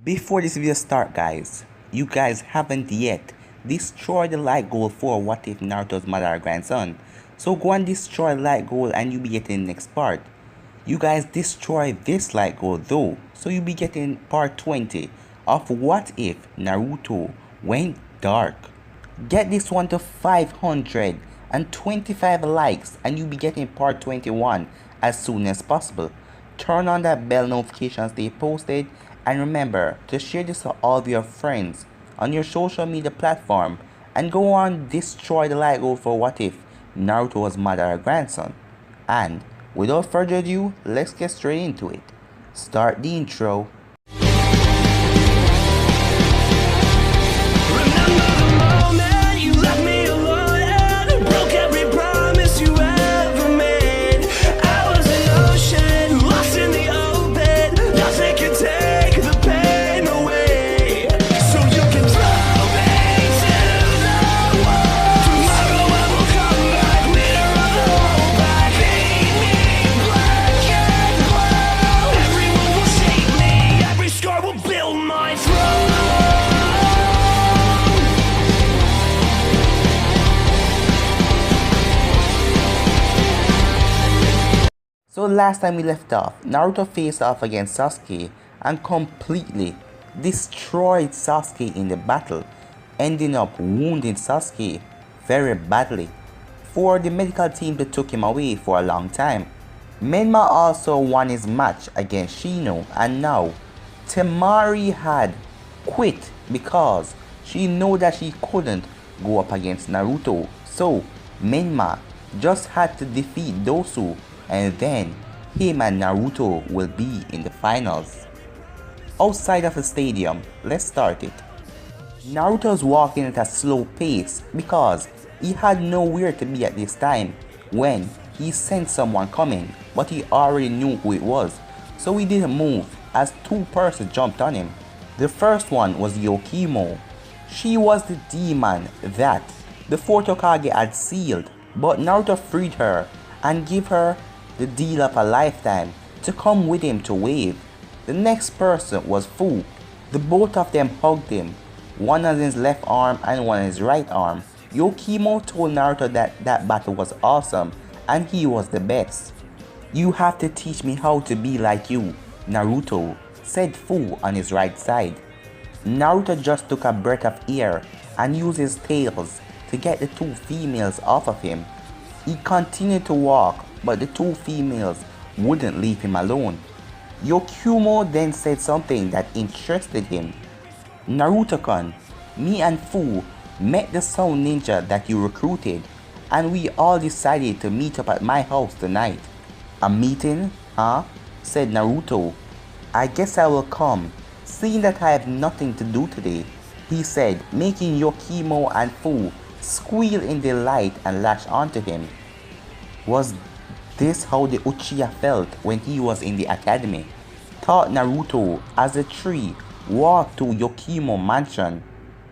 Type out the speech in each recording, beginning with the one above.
Before this video start guys, you guys haven't yet destroyed the light goal for What If Naruto's mother or grandson. So go and destroy the light goal and you'll be getting the next part. You guys destroy this light goal though, so you'll be getting part 20 of What If Naruto Went Dark. Get this one to 525 likes and you'll be getting part 21 as soon as possible. Turn on that bell notifications they posted, and remember to share this to all of your friends on your social media platform, and go on destroy the light goal for What If Naruto's mother or grandson. And without further ado, let's get straight into it. Start the intro. So last time we left off, Naruto faced off against Sasuke and completely destroyed Sasuke in the battle, ending up wounding Sasuke very badly. For the medical team that took him away for a long time. Menma also won his match against Shino, and now Temari had quit because she knew that she couldn't go up against Naruto. So Menma just had to defeat Dosu, and then him and Naruto will be in the finals. Outside of the stadium, let's start it. Naruto's walking at a slow pace because he had nowhere to be at this time when he sensed someone coming, but he already knew who it was, so he didn't move as two persons jumped on him. The first one was Yokimo. She was the demon that the fourth Hokage had sealed, but Naruto freed her and gave her the deal of a lifetime to come with him to wave. The next person was Fu. The both of them hugged him, one on his left arm and one on his right arm. Yokimo told Naruto that battle was awesome and he was the best. "You have to teach me how to be like you, Naruto," said Fu on his right side. Naruto just took a breath of air and used his tails to get the two females off of him. He continued to walk, but the two females wouldn't leave him alone. Yokimo then said something that interested him. "Naruto-kun, me and Fu met the sound ninja that you recruited, and we all decided to meet up at my house tonight." "A meeting, huh?" said Naruto. "I guess I will come, seeing that I have nothing to do today," he said, making Yokimo and Fu squeal in delight and latch onto him. Was this how the Uchiha felt when he was in the academy? Thought Naruto as the three walked to Yokimo mansion.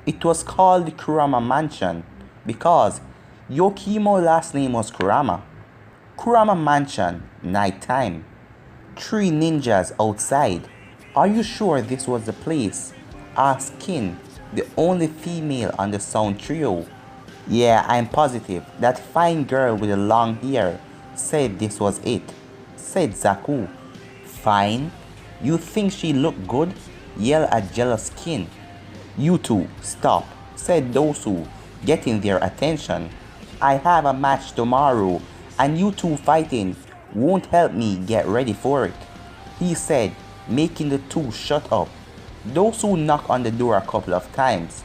It was called the Kurama mansion because Yokimo's last name was Kurama. Kurama mansion, nighttime. Three ninjas outside. "Are you sure this was the place?" asked Kin, the only female on the sound trio. "Yeah, I'm positive. That fine girl with the long hair said this was it," said Zaku. "Fine? You think she looked good?" yelled a jealous Kin. "You two, stop," said Dosu, getting their attention. "I have a match tomorrow, and you two fighting won't help me get ready for it," he said, making the two shut up. Dosu knocked on the door a couple of times,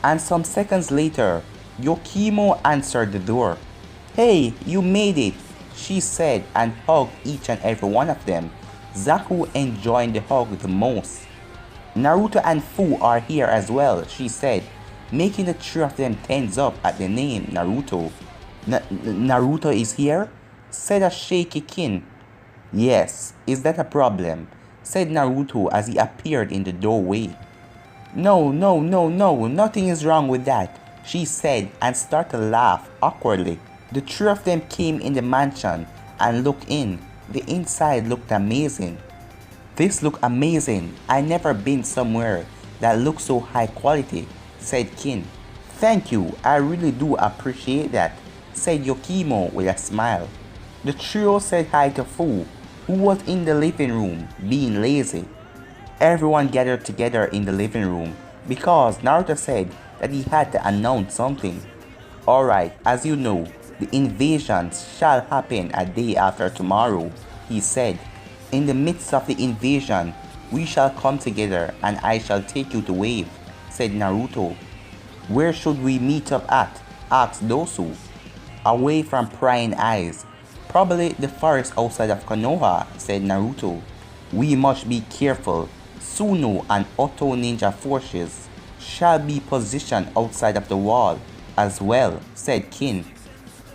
and some seconds later, Yokimo answered the door. "Hey, you made it," she said, and hugged each and every one of them. Zaku enjoyed the hug the most. "Naruto and Fu are here as well," she said, making the three of them tense up at the name Naruto. "Naruto is here?" said a shaky Kin. "Yes, is that a problem?" said Naruto as he appeared in the doorway. No, nothing is wrong with that," she said, and started to laugh awkwardly. The three of them came in the mansion and looked in. The inside looked amazing. This look amazing. I never been somewhere that looks so high quality, said Kin. Thank you, I really do appreciate that, said Yokimo with a smile. The trio said hi to Fu, who was in the living room, being lazy. Everyone gathered together in the living room because Naruto said that he had to announce something. Alright, as you know, the invasion shall happen a day after tomorrow, he said. In the midst of the invasion, we shall come together and I shall take you to Wave, said Naruto. Where should we meet up at? Asked Dosu. Away from prying eyes. Probably the forest outside of Konoha, said Naruto. We must be careful. Suno and Oto ninja forces shall be positioned outside of the wall as well, said Kin.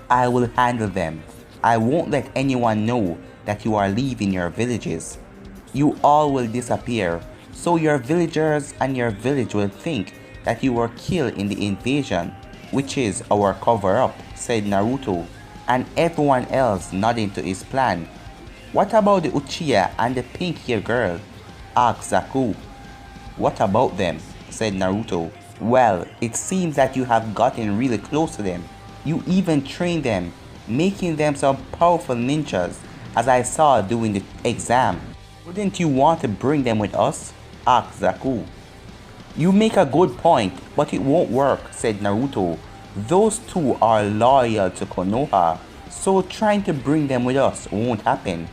I will handle them. I won't let anyone know that you are leaving your villages. You all will disappear, so your villagers and your village will think that you were killed in the invasion, which is our cover-up, said Naruto, and everyone else nodding to his plan. What about the Uchiha and the pink-haired girl? Asked Zaku. What about them? Said Naruto. Well, it seems that you have gotten really close to them. You even trained them, making them some powerful ninjas, as I saw during the exam. Wouldn't you want to bring them with us? Asked Zaku. You make a good point, but it won't work, said Naruto. Those two are loyal to Konoha, so trying to bring them with us won't happen.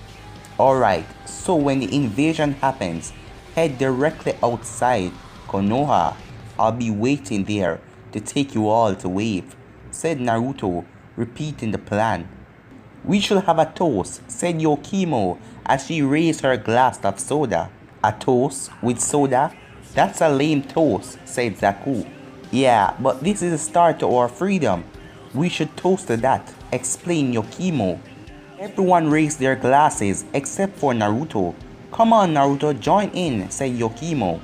Alright, so when the invasion happens, head directly outside Konoha. I'll be waiting there to take you all to Wave, said Naruto, repeating the plan. We should have a toast, said Yokimo as she raised her glass of soda. A toast with soda? That's a lame toast, said Zaku. Yeah, but this is a start to our freedom. We should toast to that, explained Yokimo. Everyone raised their glasses except for Naruto. Come on Naruto, join in, said Yokimo.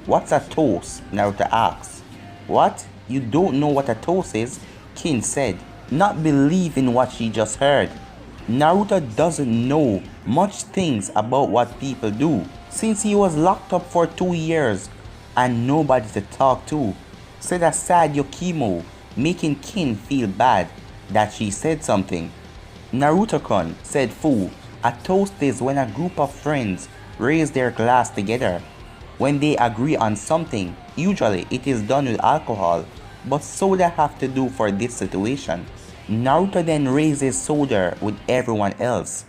What's a toast? Naruto asked. What? You don't know what a toast is? Kin said, not believing what she just heard. Naruto doesn't know much things about what people do, since he was locked up for 2 years and nobody to talk to, said a sad Yokimo, making Kin feel bad that she said something. Naruto-kun, said Fu, a toast is when a group of friends raise their glass together. When they agree on something, usually it is done with alcohol, but soda have to do for this situation. Naruto then raises soda with everyone else,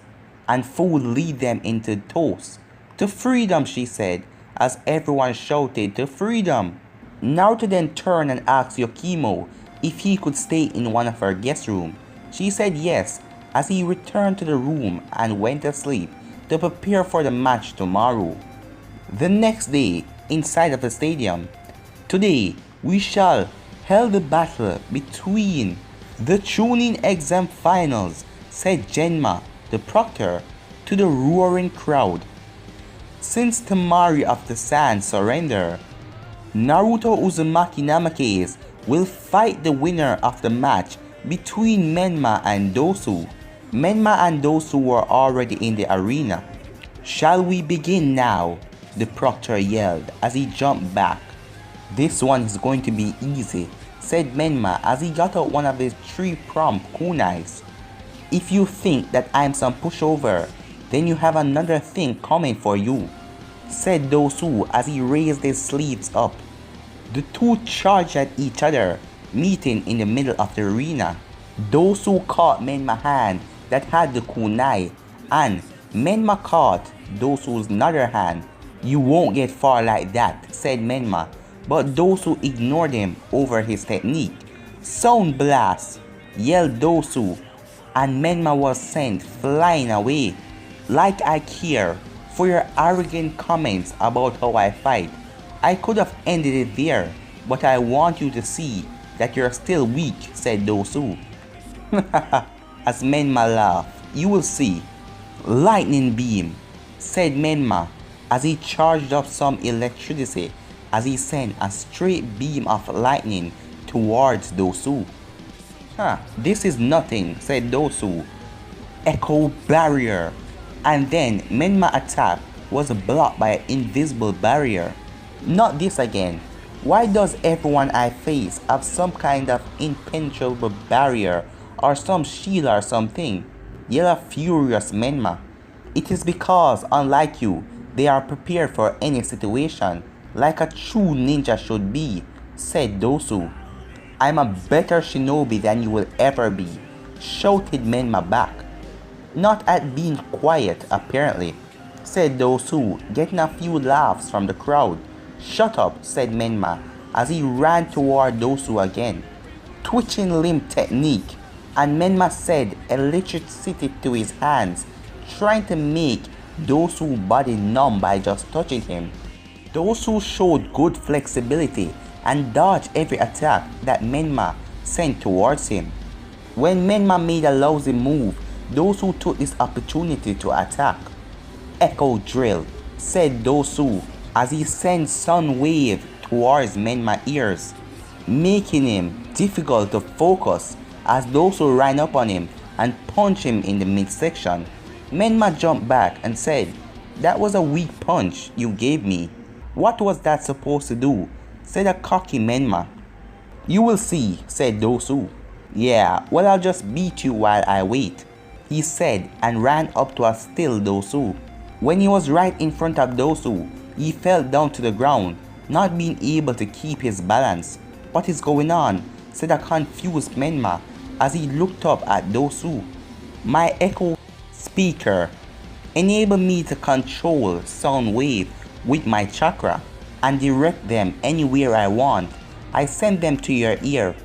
and Fu would lead them into toast. To freedom, she said, as everyone shouted to freedom. Naruto then turned and asked Yokimo if he could stay in one of her guest rooms. She said yes, as he returned to the room and went to sleep to prepare for the match tomorrow. The next day, inside of the stadium, today we shall held the battle between the Chunin exam finals, said Genma, the proctor, to the roaring crowd. Since Temari of the Sand surrendered, Naruto Uzumaki Namakes will fight the winner of the match between Menma and Dosu. Menma and Dosu were already in the arena. Shall we begin now? The proctor yelled as he jumped back. This one is going to be easy, said Menma as he got out one of his 3-pronged kunais. If you think that I'm some pushover, then you have another thing coming for you, said Dosu as he raised his sleeves up. The two charged at each other, meeting in the middle of the arena. Dosu caught Menma's hand that had the kunai, and Menma caught Dosu's other hand. You won't get far like that, said Menma, but Dosu ignored him over his technique. Sound blast, yelled Dosu, and Menma was sent flying away. Like I care for your arrogant comments about how I fight. I could have ended it there, but I want you to see that you're still weak, said Dosu. As Menma laughed, you will see. Lightning beam, said Menma as he charged up some electricity as he sent a straight beam of lightning towards Dosu. This is nothing, said Dosu. Echo barrier. And then Menma attacked was blocked by an invisible barrier. Not this again. Why does everyone I face have some kind of impenetrable barrier or some shield or something? Yelled a furious Menma. It is because, unlike you, they are prepared for any situation, like a true ninja should be, said Dosu. I'm a better shinobi than you will ever be, shouted Menma back. Not at being quiet, apparently, said Dosu, getting a few laughs from the crowd. Shut up, said Menma, as he ran toward Dosu again. Twitching limb technique, and Menma said electricity to his hands, trying to make Dosu's body numb by just touching him. Dosu showed good flexibility and dodged every attack that Menma sent towards him. When Menma made a lousy move, Dosu took this opportunity to attack. Echo drill, said Dosu as he sent Sun Wave towards Menma's ears, making him difficult to focus as Dosu ran up on him and punched him in the midsection. Menma jumped back and said, "That was a weak punch you gave me." "What was that supposed to do?" said a cocky Menma. "You will see," said Dosu. "Yeah, well, I'll just beat you while I wait," he said and ran up to a still Dosu. When he was right in front of Dosu, he fell down to the ground, not being able to keep his balance. "What is going on?" said a confused Menma as he looked up at Dosu. "My echo speaker enable me to control sound wave with my chakra and direct them anywhere I want. I send them to your ear,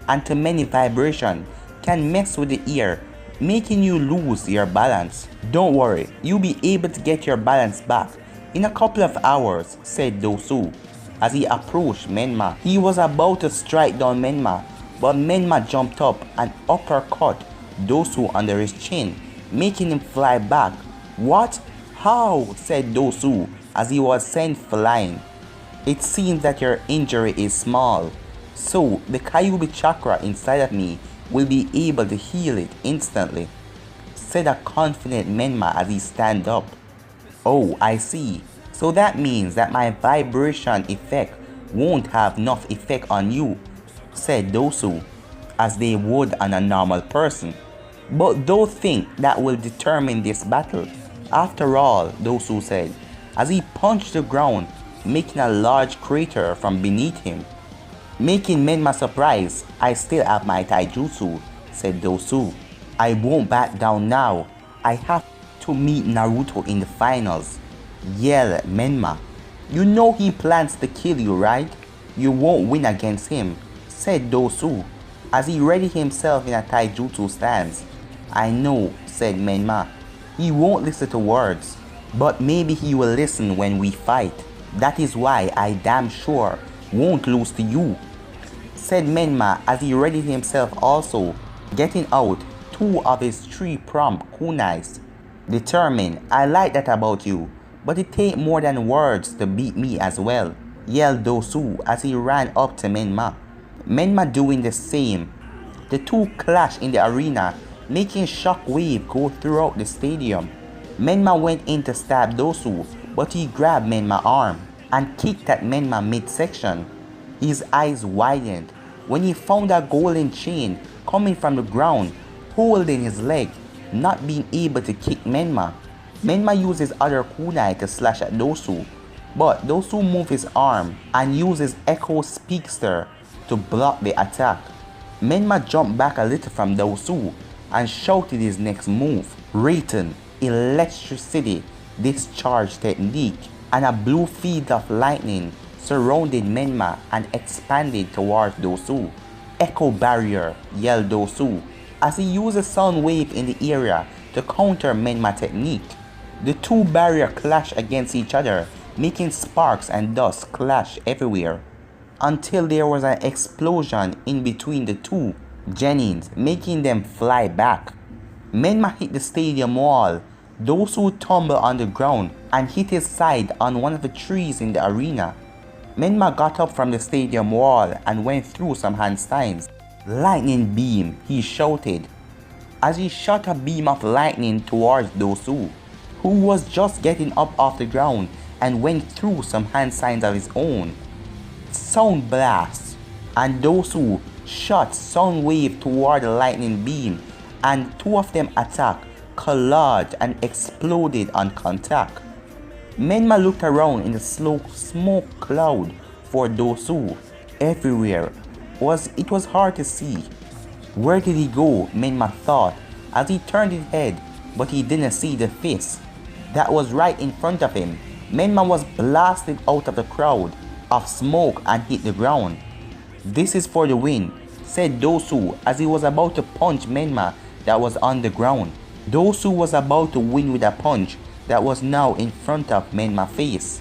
and too many vibration can mess with the ear, making you lose your balance. Don't worry, you'll be able to get your balance back in a couple of hours," said Dosu as he approached Menma. He was about to strike down Menma, but Menma jumped up and uppercut Dosu under his chin, making him fly back. "What? How?" said Dosu as he was sent flying. "It seems that your injury is small, so the Kyuubi chakra inside of me will be able to heal it instantly," said a confident Menma as he stand up. "Oh, I see. So that means that my vibration effect won't have enough effect on you," said Dosu, as they would on a normal person. "But don't think that will determine this battle. After all," Dosu said, as he punched the ground, making a large crater from beneath him. Making Menma surprised, "I still have my taijutsu," said Dosu. "I won't back down now. I have to meet Naruto in the finals," yelled Menma. "You know he plans to kill you, right? You won't win against him," said Dosu, as he readied himself in a taijutsu stance. "I know," said Menma. "He won't listen to words, but maybe he will listen when we fight. That is why I damn sure won't lose to you," said Menma as he readied himself also, getting out 2 of his 3-pronged kunais. "Determined, I like that about you, but it take more than words to beat me as well," yelled Dosu as he ran up to Menma. Menma doing the same. The two clashed in the arena, making shockwave go throughout the stadium. Menma went in to stab Dosu, but he grabbed Menma's arm and kicked at Menma midsection. His eyes widened when he found a golden chain coming from the ground, holding his leg, not being able to kick Menma. Menma used his other kunai to slash at Dosu, but Dosu moved his arm and used his Echo Speedster to block the attack. Menma jumped back a little from Dosu and shouted his next move, Raten, electricity discharge technique, and a blue field of lightning surrounded Menma and expanded towards Dosu. "Echo barrier," yelled Dosu as he used a sound wave in the area to counter Menma technique. The two barriers clashed against each other, making sparks and dust clash everywhere, until there was an explosion in between the two Jennings, making them fly back. Menma hit the stadium wall. Dosu tumbled on the ground and hit his side on one of the trees in the arena. Menma got up from the stadium wall and went through some handstands. "Lightning beam," he shouted, as he shot a beam of lightning towards Dosu. who was just getting up off the ground and went through some hand signs of his own. Sound blast, and Dosu shot sound wave toward the lightning beam, and two of them attacked, collided, and exploded on contact. Menma looked around in the slow smoke cloud for Dosu. Everywhere it was hard to see. Where did he go? Menma thought as he turned his head, but he didn't see the fist that was right in front of him. Menma was blasted out of the crowd of smoke and hit the ground. "This is for the win," said Dosu as he was about to punch Menma that was on the ground. Dosu was about to win with a punch that was now in front of Menma's face.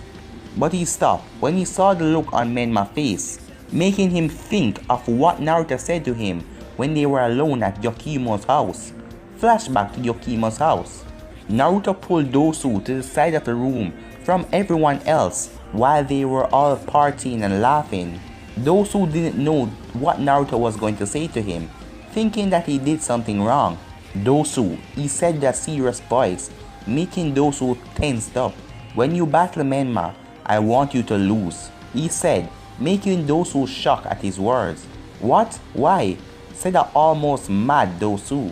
But he stopped when he saw the look on Menma's face, making him think of what Naruto said to him when they were alone at Yokimo's house. Flashback to Yokimo's house. Naruto pulled Dosu to the side of the room from everyone else while they were all partying and laughing. Dosu didn't know what Naruto was going to say to him, thinking that he did something wrong. "Dosu," he said with a serious voice, making Dosu tensed up. "When you battle Menma, I want you to lose," he said, making Dosu shocked at his words. "What? Why?" said the almost mad Dosu.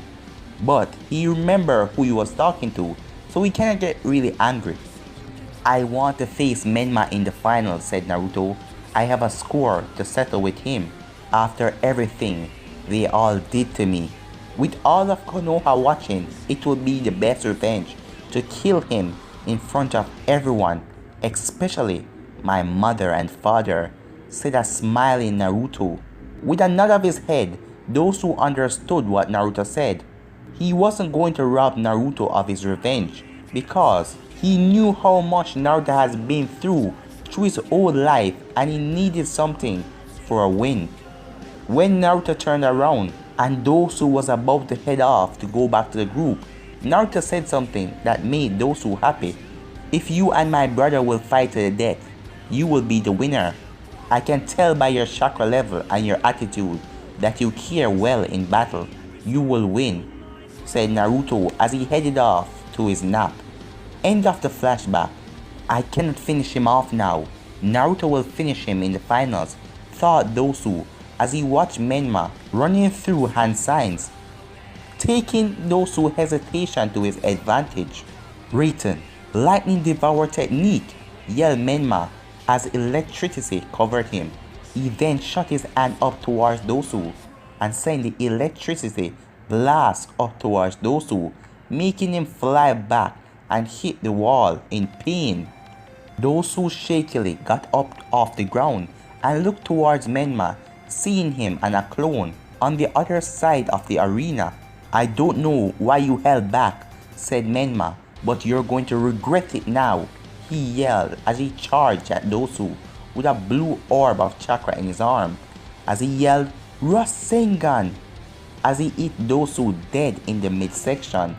But he remembered who he was talking to, so he cannot get really angry. "I want to face Menma in the final," said Naruto. "I have a score to settle with him after everything they all did to me. With all of Konoha watching, it would be the best revenge to kill him in front of everyone, especially my mother and father," said a smiling Naruto. With a nod of his head, Dosu understood what Naruto said. He wasn't going to rob Naruto of his revenge because he knew how much Naruto has been through his whole life and he needed something for a win. When Naruto turned around and Dosu was about to head off to go back to the group, Naruto said something that made Dosu happy. "If you and my brother will fight to the death, you will be the winner. I can tell by your chakra level and your attitude that you care well in battle. You will win," said Naruto as he headed off to his nap. End of the flashback. "I cannot finish him off now. Naruto will finish him in the finals," thought Dosu as he watched Menma running through hand signs, taking Dosu's hesitation to his advantage. "Written, lightning devour technique," yelled Menma as electricity covered him. He then shot his hand up towards Dosu and sent the electricity blast up towards Dosu, making him fly back and hit the wall in pain. Dosu shakily got up off the ground and looked towards Menma, seeing him and a clone on the other side of the arena. "I don't know why you held back," said Menma, "but you're going to regret it now," he yelled as he charged at Dosu with a blue orb of chakra in his arm. As he yelled, "Rasengan!" as he hit Dosu dead in the midsection.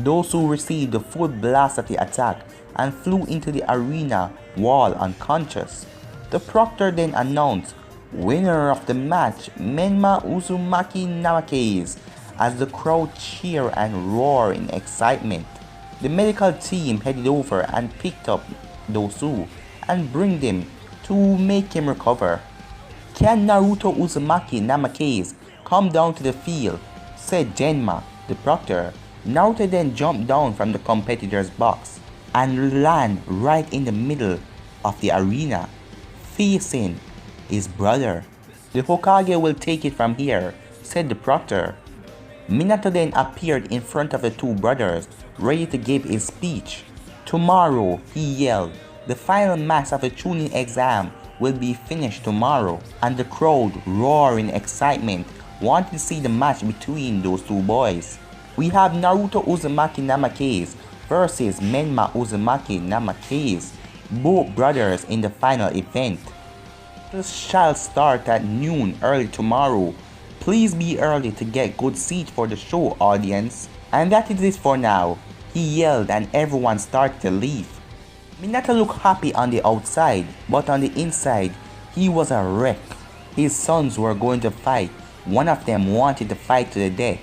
Dosu received the full blast of the attack and flew into the arena wall unconscious. The proctor then announced, "Winner of the match, Menma Uzumaki Namakase," as the crowd cheered and roared in excitement. The medical team headed over and picked up Dosu and bring him to make him recover. "Can Naruto Uzumaki Namakase come down to the field?" said Genma, the proctor. Naruto then jumped down from the competitor's box and landed right in the middle of the arena, facing his brother. "The Hokage will take it from here," said the proctor. Minato then appeared in front of the two brothers, ready to give his speech. "Tomorrow," he yelled, "the final match of the Chunin exam will be finished tomorrow," and the crowd roared in excitement, wanting to see the match between those two boys. We have Naruto Uzumaki Namakase versus Menma Uzumaki Namakase, both brothers in the final event. This shall start at noon early tomorrow. Please be early to get good seats for the show, audience. And that is it for now, he yelled, and everyone started to leave. Minato looked happy on the outside, but on the inside, he was a wreck. His sons were going to fight. One of them wanted to fight to the death.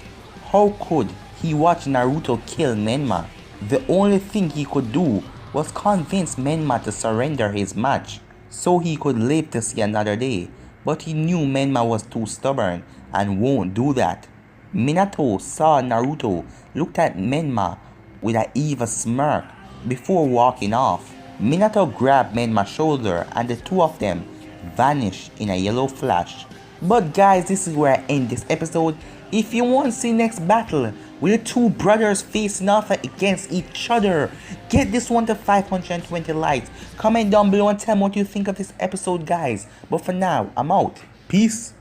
How could he watch Naruto kill Menma? The only thing he could do was convince Menma to surrender his match so he could live to see another day, but he knew Menma was too stubborn and won't do that. Minato saw Naruto looked at Menma with an evil smirk before walking off. Minato grabbed Menma's shoulder and the two of them vanished in a yellow flash. But guys, this is where I end this episode. If you want to see next battle with the two brothers facing off against each other, get this one to 520 likes. Comment down below and tell me what you think of this episode, guys. But for now, I'm out. Peace.